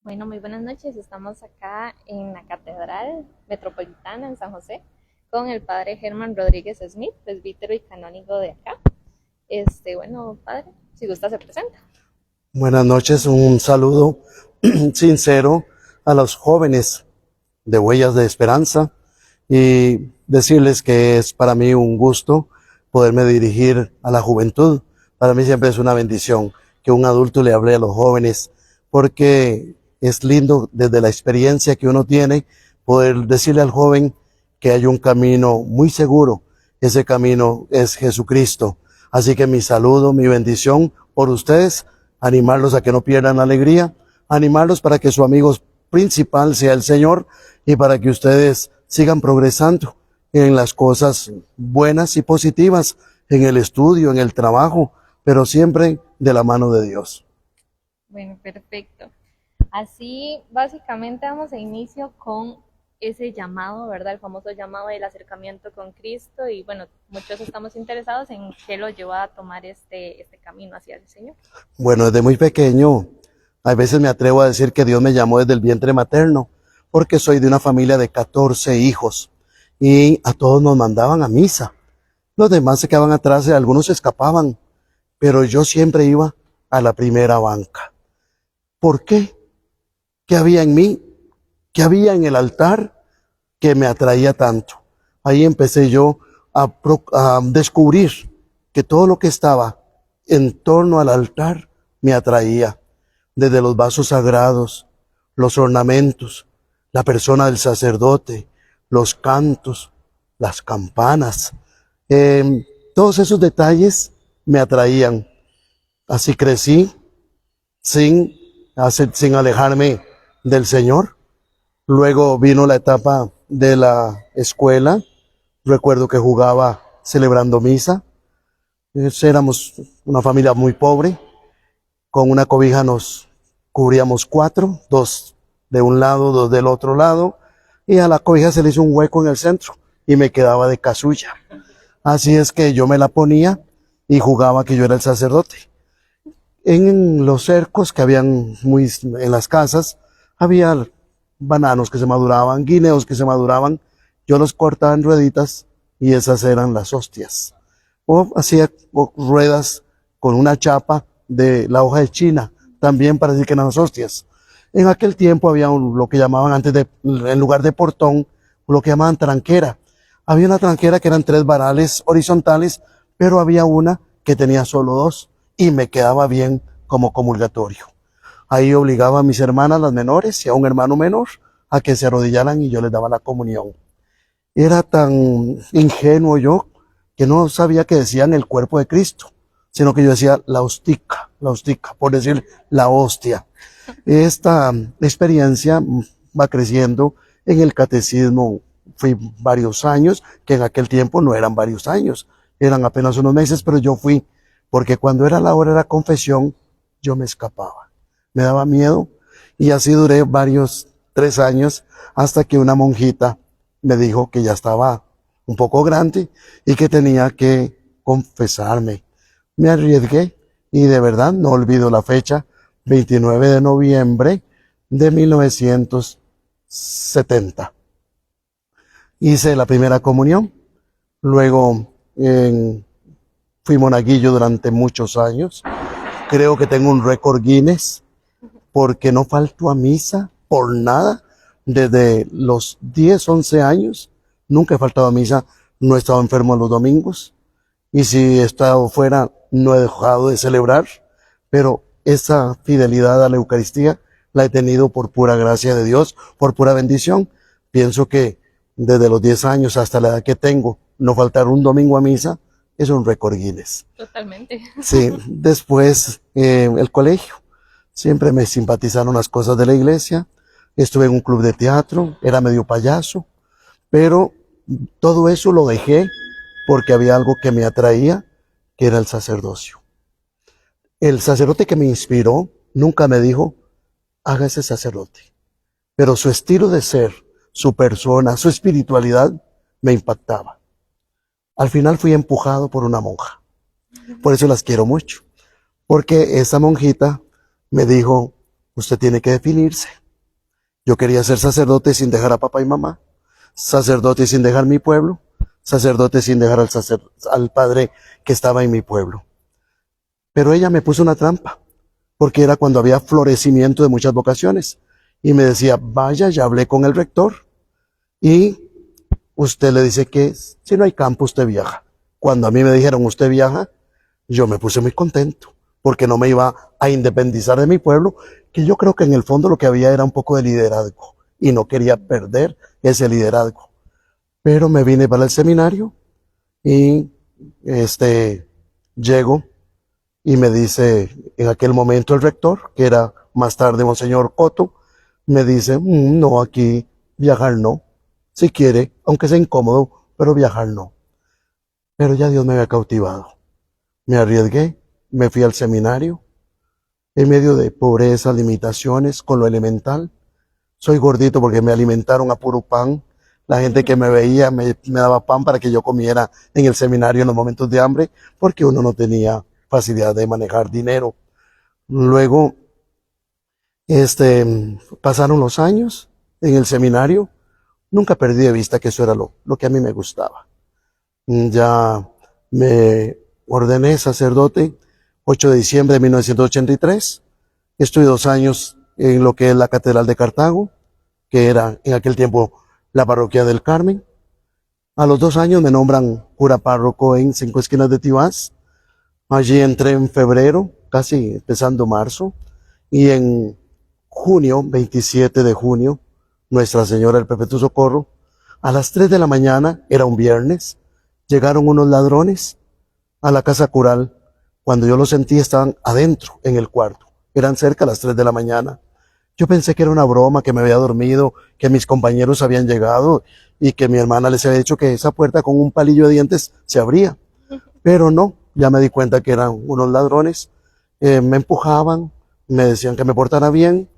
Bueno, muy buenas noches. Estamos acá en la Catedral Metropolitana en San José con el padre Germán Rodríguez Smith, presbítero y canónigo de acá. Bueno, padre, si gusta se presenta. Buenas noches, un saludo sincero a los jóvenes de Huellas de Esperanza y decirles que es para mí un gusto poderme dirigir a la juventud. Para mí siempre es una bendición que un adulto le hable a los jóvenes, porque es lindo desde la experiencia que uno tiene poder decirle al joven que hay un camino muy seguro. Ese camino es Jesucristo. Así que mi saludo, mi bendición por ustedes, animarlos a que no pierdan la alegría, animarlos para que su amigo principal sea el Señor y para que ustedes sigan progresando en las cosas buenas y positivas, en el estudio, en el trabajo, pero siempre de la mano de Dios. Bueno, perfecto. Así, básicamente damos inicio con ese llamado, ¿verdad? El famoso llamado del acercamiento con Cristo y bueno, muchos estamos interesados en qué lo llevó a tomar este camino hacia el Señor. Bueno, desde muy pequeño, a veces me atrevo a decir que Dios me llamó desde el vientre materno, porque soy de una familia de 14 hijos y a todos nos mandaban a misa. Los demás se quedaban atrás, algunos se escapaban, pero yo siempre iba a la primera banca. ¿Por qué? ¿Qué había en mí? ¿Qué había en el altar que me atraía tanto? Ahí empecé yo a descubrir que todo lo que estaba en torno al altar me atraía, desde los vasos sagrados, los ornamentos, la persona del sacerdote, los cantos, las campanas, todos esos detalles me atraían. Así crecí sin, sin alejarme del Señor. Luego vino la etapa de la escuela. Recuerdo que jugaba celebrando misa. Éramos una familia muy pobre. Con una cobija nos cubríamos 4, 2 de un lado, 2 del otro lado. Y a la cobija se le hizo un hueco en el centro y me quedaba de casulla. Así es que yo me la ponía y jugaba que yo era el sacerdote. En los cercos que habían en las casas, había bananos que se maduraban, guineos que se maduraban. Yo los cortaba en rueditas y esas eran las hostias. O hacía ruedas con una chapa de la hoja de china, también para decir que eran las hostias. En aquel tiempo había lo que llamaban en lugar de portón, lo que llamaban tranquera. Había una tranquera que eran 3 varales horizontales, pero había una que tenía solo 2 y me quedaba bien como comulgatorio. Ahí obligaba a mis hermanas, las menores, y a un hermano menor a que se arrodillaran y yo les daba la comunión. Era tan ingenuo yo que no sabía que decían el cuerpo de Cristo, sino que yo decía la hostica, por decir la hostia. Esta experiencia va creciendo en el catecismo. Fui varios años, que en aquel tiempo no eran varios años, eran apenas unos meses, pero yo fui, porque cuando era la hora de la confesión, yo me escapaba. Me daba miedo y así duré 3 años, hasta que una monjita me dijo que ya estaba un poco grande y que tenía que confesarme. Me arriesgué y de verdad no olvido la fecha, 29 de noviembre de 1970. Hice la primera comunión, luego fui monaguillo durante muchos años. Creo que tengo un récord Guinness porque no falto a misa por nada. Desde los 10, 11 años nunca he faltado a misa, no he estado enfermo los domingos y si he estado fuera no he dejado de celebrar, pero esa fidelidad a la Eucaristía la he tenido por pura gracia de Dios, por pura bendición. Pienso que desde los 10 años hasta la edad que tengo, no faltar un domingo a misa es un récord Guinness. Totalmente. Sí, después el colegio. Siempre me simpatizaron las cosas de la iglesia. Estuve en un club de teatro, era medio payaso, pero todo eso lo dejé porque había algo que me atraía, que era el sacerdocio. El sacerdote que me inspiró nunca me dijo, hágase sacerdote, pero su estilo de ser, su persona, su espiritualidad me impactaba. Al final fui empujado por una monja, por eso las quiero mucho, porque esa monjita me dijo, usted tiene que definirse. Yo quería ser sacerdote sin dejar a papá y mamá, sacerdote sin dejar mi pueblo, sacerdote sin dejar al padre que estaba en mi pueblo. Pero ella me puso una trampa, porque era cuando había florecimiento de muchas vocaciones. Y me decía, vaya, ya hablé con el rector. Y usted le dice que si no hay campo, usted viaja. Cuando a mí me dijeron, usted viaja, yo me puse muy contento, porque no me iba a independizar de mi pueblo, que yo creo que en el fondo lo que había era un poco de liderazgo, y no quería perder ese liderazgo. Pero me vine para el seminario, y llego, y me dice, en aquel momento el rector, que era más tarde Monseñor Coto, me dice, no, aquí viajar no. Si quiere, aunque sea incómodo, pero viajar no. Pero ya Dios me había cautivado. Me arriesgué, me fui al seminario, en medio de pobreza, limitaciones, con lo elemental. Soy gordito porque me alimentaron a puro pan. La gente que me veía me daba pan para que yo comiera en el seminario en los momentos de hambre, porque uno no tenía facilidad de manejar dinero. Luego, pasaron los años en el seminario. Nunca perdí de vista que eso era lo que a mí me gustaba. Ya me ordené sacerdote 8 de diciembre de 1983. Estuve 2 años en lo que es la Catedral de Cartago, que era en aquel tiempo la parroquia del Carmen. A los 2 años me nombran cura párroco en Cinco Esquinas de Tibás. Allí entré en febrero, casi empezando marzo, y en junio, 27 de junio, Nuestra Señora del Perpetuo Socorro, a las 3 de la mañana, era un viernes, llegaron unos ladrones a la casa cural. Cuando yo los sentí, estaban adentro, en el cuarto. Eran cerca a las 3 de la mañana. Yo pensé que era una broma, que me había dormido, que mis compañeros habían llegado y que mi hermana les había dicho que esa puerta con un palillo de dientes se abría. Pero no, ya me di cuenta que eran unos ladrones. Me empujaban, me decían que me portara bien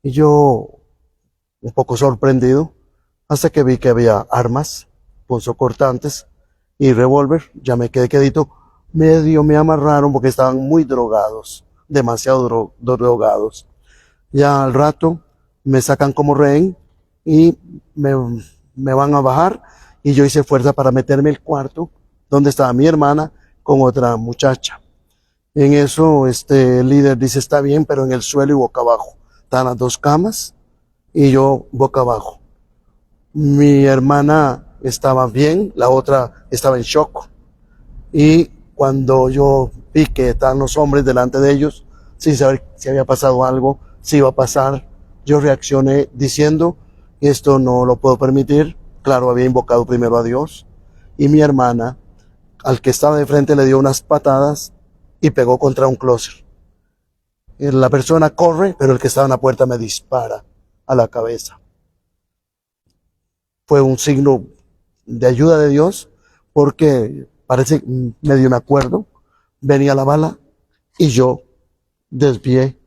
y yo, un poco sorprendido, hasta que vi que había armas, punzocortantes y revólver. Ya me quedé quedito. Medio me amarraron porque estaban muy drogados, demasiado drogados. Ya al rato me sacan como rehén y me van a bajar, y yo hice fuerza para meterme al cuarto donde estaba mi hermana con otra muchacha. En eso el líder dice, está bien, pero en el suelo y boca abajo. Estaban las 2 camas y yo boca abajo. Mi hermana estaba bien, la otra estaba en shock. Y cuando yo vi que estaban los hombres delante de ellos, sin saber si había pasado algo, si iba a pasar, yo reaccioné diciendo, esto no lo puedo permitir. Claro, había invocado primero a Dios. Y mi hermana, al que estaba de frente, le dio unas patadas y pegó contra un closet. La persona corre, pero el que estaba en la puerta me dispara a la cabeza. Fue un signo de ayuda de Dios, porque parece, medio me acuerdo, venía la bala y yo desvié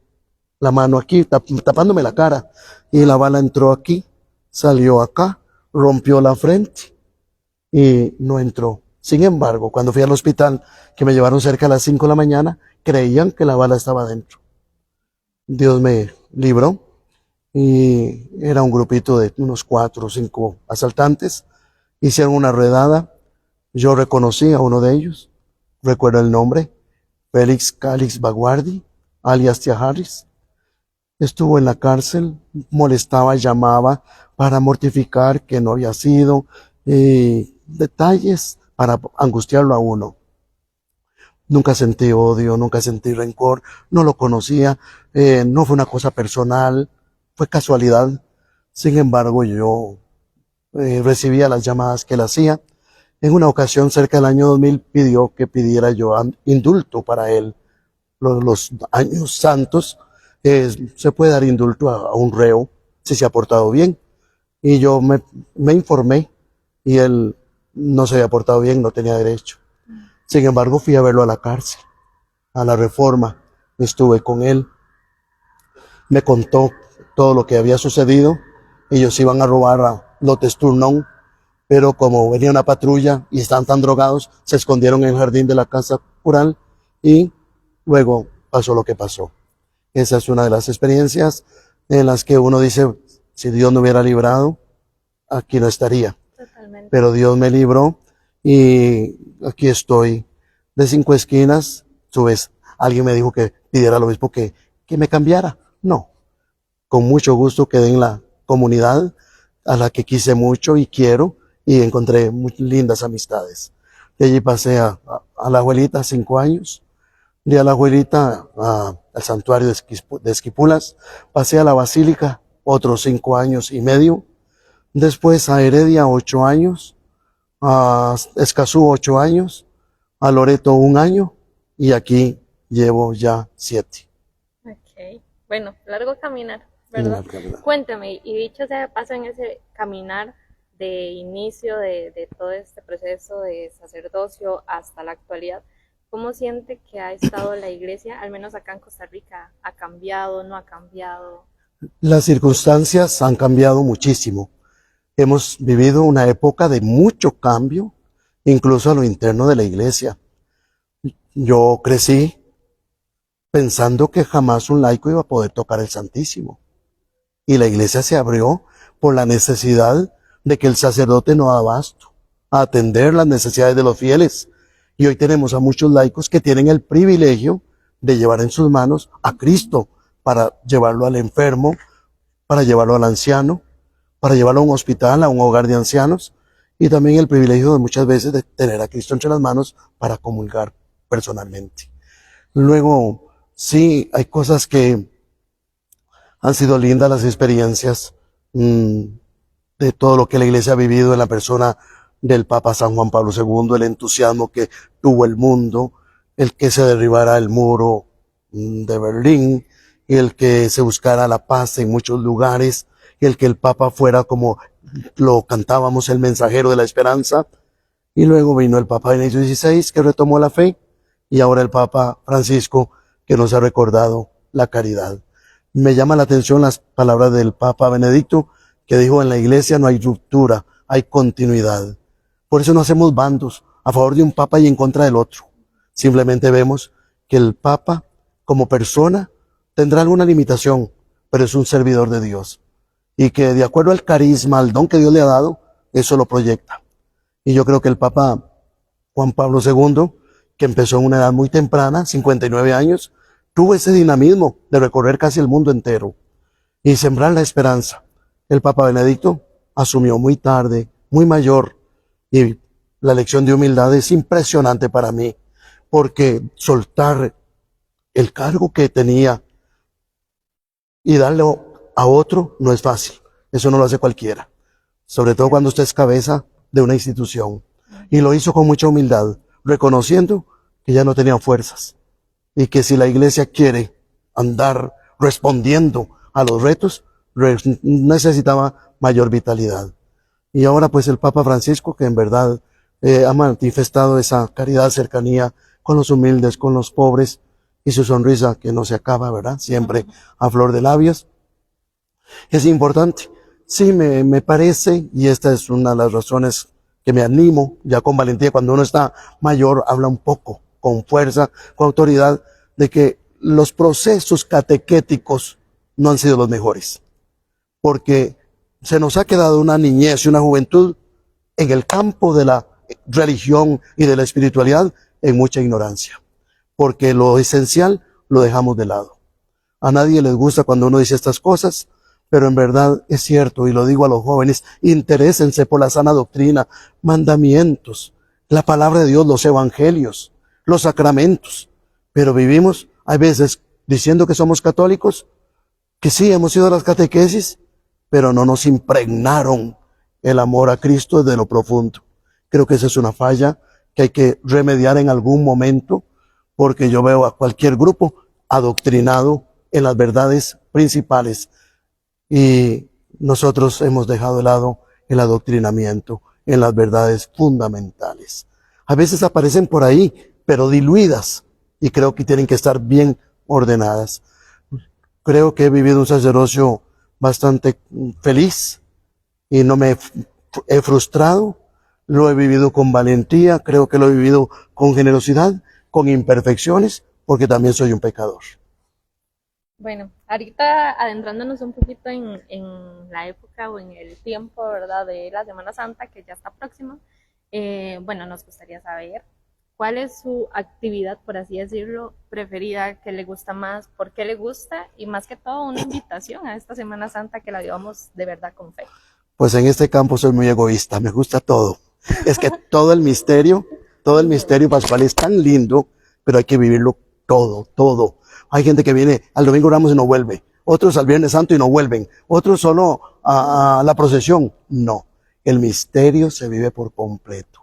la mano aquí, tapándome la cara, y la bala entró aquí, salió acá, rompió la frente y no entró. Sin embargo, cuando fui al hospital, que me llevaron cerca a las 5 de la mañana, creían que la bala estaba dentro. Dios me libró, y era un grupito de unos 4 o 5 asaltantes. Hicieron una redada. Yo reconocí a uno de ellos, recuerdo el nombre, Félix Calix Baguardi, alias Tia Harris. Estuvo en la cárcel, molestaba, llamaba para mortificar que no había sido, detalles para angustiarlo a uno. Nunca sentí odio, nunca sentí rencor, no lo conocía, no fue una cosa personal, fue casualidad. Sin embargo, yo recibía las llamadas que él hacía. En una ocasión, cerca del año 2000, pidió que pidiera yo indulto para él. Los años santos, se puede dar indulto a un reo si se ha portado bien. Y yo me informé, y él no se había portado bien, no tenía derecho. Sin embargo, fui a verlo a la cárcel, a la Reforma. Estuve con él. Me contó todo lo que había sucedido. Ellos iban a robar a Lotes Tournon, pero como venía una patrulla y estaban tan drogados, se escondieron en el jardín de la casa cural, y luego pasó lo que pasó. Esa es una de las experiencias en las que uno dice, si Dios no hubiera librado, aquí no estaría. Totalmente. Pero Dios me libró y aquí estoy de 5 esquinas. Su vez, alguien me dijo que pidiera al obispo que me cambiara. No, con mucho gusto quedé en la comunidad a la que quise mucho y quiero y encontré muy lindas amistades. De allí pasé a la abuelita 5 años, de a la abuelita al santuario de Esquipulas, pasé a la basílica otros 5 años y medio, después a Heredia 8 años, a Escazú 8 años, a Loreto 1 año y aquí llevo ya 7. Ok, bueno, largo caminar, ¿verdad? Cuéntame, y dicho sea de paso en ese caminar de inicio de todo este proceso de sacerdocio hasta la actualidad, ¿cómo siente que ha estado la iglesia, al menos acá en Costa Rica? ¿Ha cambiado, no ha cambiado? Las circunstancias han cambiado muchísimo. Hemos vivido una época de mucho cambio, incluso a lo interno de la iglesia. Yo crecí pensando que jamás un laico iba a poder tocar el Santísimo. Y la iglesia se abrió por la necesidad de que el sacerdote no da abasto a atender las necesidades de los fieles. Y hoy tenemos a muchos laicos que tienen el privilegio de llevar en sus manos a Cristo para llevarlo al enfermo, para llevarlo al anciano, para llevarlo a un hospital, a un hogar de ancianos, y también el privilegio de muchas veces de tener a Cristo entre las manos para comulgar personalmente. Luego, sí, hay cosas que han sido lindas, las experiencias de todo lo que la iglesia ha vivido en la persona del Papa San Juan Pablo II, el entusiasmo que tuvo el mundo, el que se derribara el muro de Berlín, y el que se buscara la paz en muchos lugares, y el que el Papa fuera, como lo cantábamos, el mensajero de la esperanza. Y luego vino el Papa Benedicto XVI, que retomó la fe, y ahora el Papa Francisco, que nos ha recordado la caridad. Me llama la atención las palabras del Papa Benedicto, que dijo: en la iglesia no hay ruptura, hay continuidad. Por eso no hacemos bandos a favor de un Papa y en contra del otro. Simplemente vemos que el Papa, como persona, tendrá alguna limitación, pero es un servidor de Dios. Y que de acuerdo al carisma, al don que Dios le ha dado, eso lo proyecta. Y yo creo que el Papa Juan Pablo II, que empezó en una edad muy temprana, 59 años, tuvo ese dinamismo de recorrer casi el mundo entero y sembrar la esperanza. El Papa Benedicto asumió muy tarde, muy mayor, y la lección de humildad es impresionante para mí, porque soltar el cargo que tenía y darle a otro no es fácil. Eso no lo hace cualquiera, sobre todo cuando usted es cabeza de una institución. Y lo hizo con mucha humildad, reconociendo que ya no tenía fuerzas y que si la iglesia quiere andar respondiendo a los retos, necesitaba mayor vitalidad. Y ahora pues el Papa Francisco, que en verdad ha manifestado esa caridad, cercanía con los humildes, con los pobres, y su sonrisa que no se acaba, ¿verdad? Siempre a flor de labios. Es importante. Sí, me parece, y esta es una de las razones que me animo, ya con valentía, cuando uno está mayor, habla un poco, con fuerza, con autoridad, de que los procesos catequéticos no han sido los mejores. Porque se nos ha quedado una niñez y una juventud en el campo de la religión y de la espiritualidad en mucha ignorancia. Porque lo esencial lo dejamos de lado. A nadie les gusta cuando uno dice estas cosas, pero en verdad es cierto, y lo digo a los jóvenes: interésense por la sana doctrina, mandamientos, la palabra de Dios, los evangelios, los sacramentos. Pero vivimos, hay veces, diciendo que somos católicos, que sí, hemos ido a las catequesis, pero no nos impregnaron el amor a Cristo desde lo profundo. Creo que esa es una falla que hay que remediar en algún momento, porque yo veo a cualquier grupo adoctrinado en las verdades principales y nosotros hemos dejado de lado el adoctrinamiento en las verdades fundamentales. A veces aparecen por ahí, pero diluidas, y creo que tienen que estar bien ordenadas. Creo que he vivido un sacerdocio bastante feliz y no me he frustrado. Lo he vivido con valentía, creo que lo he vivido con generosidad, con imperfecciones, porque también soy un pecador. Bueno, ahorita adentrándonos un poquito en la época o en el tiempo, ¿verdad? De la Semana Santa, que ya está próxima, bueno, nos gustaría saber cuál es su actividad, por así decirlo, preferida, que le gusta más, por qué le gusta y más que todo una invitación a esta Semana Santa que la vivamos de verdad con fe. Pues en este campo soy muy egoísta, me gusta todo. Es que todo el misterio pascual es tan lindo, pero hay que vivirlo todo, todo. Hay gente que viene al domingo Ramos y no vuelve, otros al Viernes Santo y no vuelven, otros solo a la procesión. No, el misterio se vive por completo.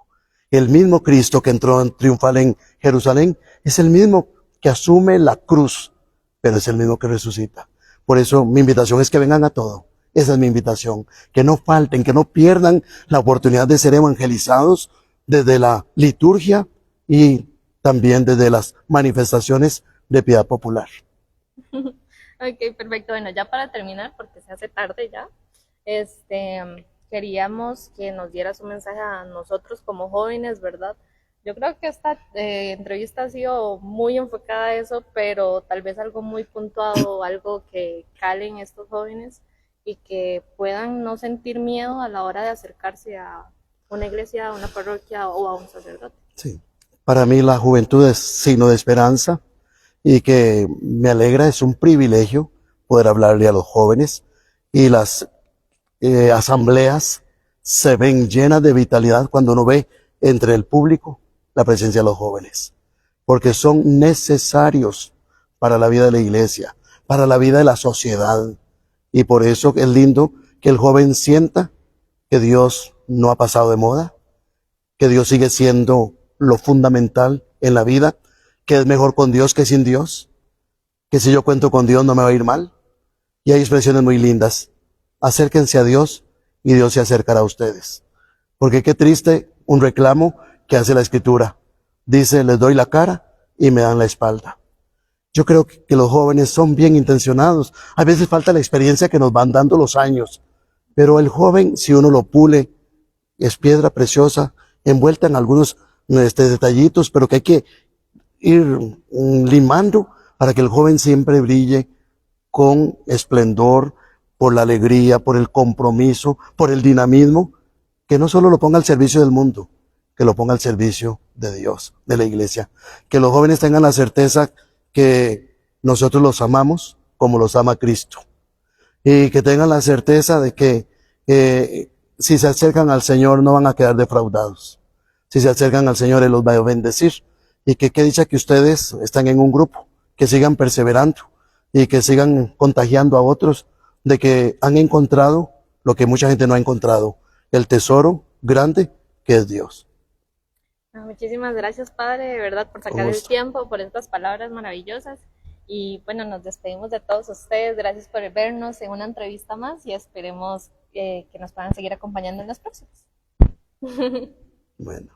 El mismo Cristo que entró en triunfal en Jerusalén es el mismo que asume la cruz, pero es el mismo que resucita. Por eso mi invitación es que vengan a todo. Esa es mi invitación. Que no falten, que no pierdan la oportunidad de ser evangelizados desde la liturgia y también desde las manifestaciones de piedad popular. Ok, perfecto. Bueno, ya para terminar, porque se hace tarde ya, queríamos que nos dieras un mensaje a nosotros como jóvenes, ¿verdad? Yo creo que esta entrevista ha sido muy enfocada a eso, pero tal vez algo muy puntuado, algo que calen estos jóvenes y que puedan no sentir miedo a la hora de acercarse a una iglesia, a una parroquia o a un sacerdote. Sí. Para mí la juventud es signo de esperanza y que me alegra, es un privilegio poder hablarle a los jóvenes y las asambleas se ven llenas de vitalidad cuando uno ve entre el público la presencia de los jóvenes, porque son necesarios para la vida de la iglesia, para la vida de la sociedad. Y por eso es lindo que el joven sienta que Dios no ha pasado de moda, que Dios sigue siendo lo fundamental en la vida, que es mejor con Dios que sin Dios, que si yo cuento con Dios no me va a ir mal. Y hay expresiones muy lindas. Acérquense a Dios y Dios se acercará a ustedes. Porque qué triste un reclamo que hace la Escritura. Dice, les doy la cara y me dan la espalda. Yo creo que los jóvenes son bien intencionados. A veces falta la experiencia que nos van dando los años. Pero el joven, si uno lo pule, es piedra preciosa, envuelta en algunos detallitos, pero que hay que ir limando para que el joven siempre brille con esplendor, por la alegría, por el compromiso, por el dinamismo, que no solo lo ponga al servicio del mundo, que lo ponga al servicio de Dios, de la iglesia. Que los jóvenes tengan la certeza que nosotros los amamos como los ama Cristo. Y que tengan la certeza de que si se acercan al Señor no van a quedar defraudados. Si se acercan al Señor, Él los va a bendecir. Y que qué dicha que ustedes están en un grupo, que sigan perseverando y que sigan contagiando a otros de que han encontrado lo que mucha gente no ha encontrado, el tesoro grande que es Dios. Muchísimas gracias, Padre, de verdad, por Con sacar el gusto. tiempo, por estas palabras maravillosas. Y bueno, nos despedimos de todos ustedes. Gracias por vernos en una entrevista más y esperemos que nos puedan seguir acompañando en los próximos. Bueno.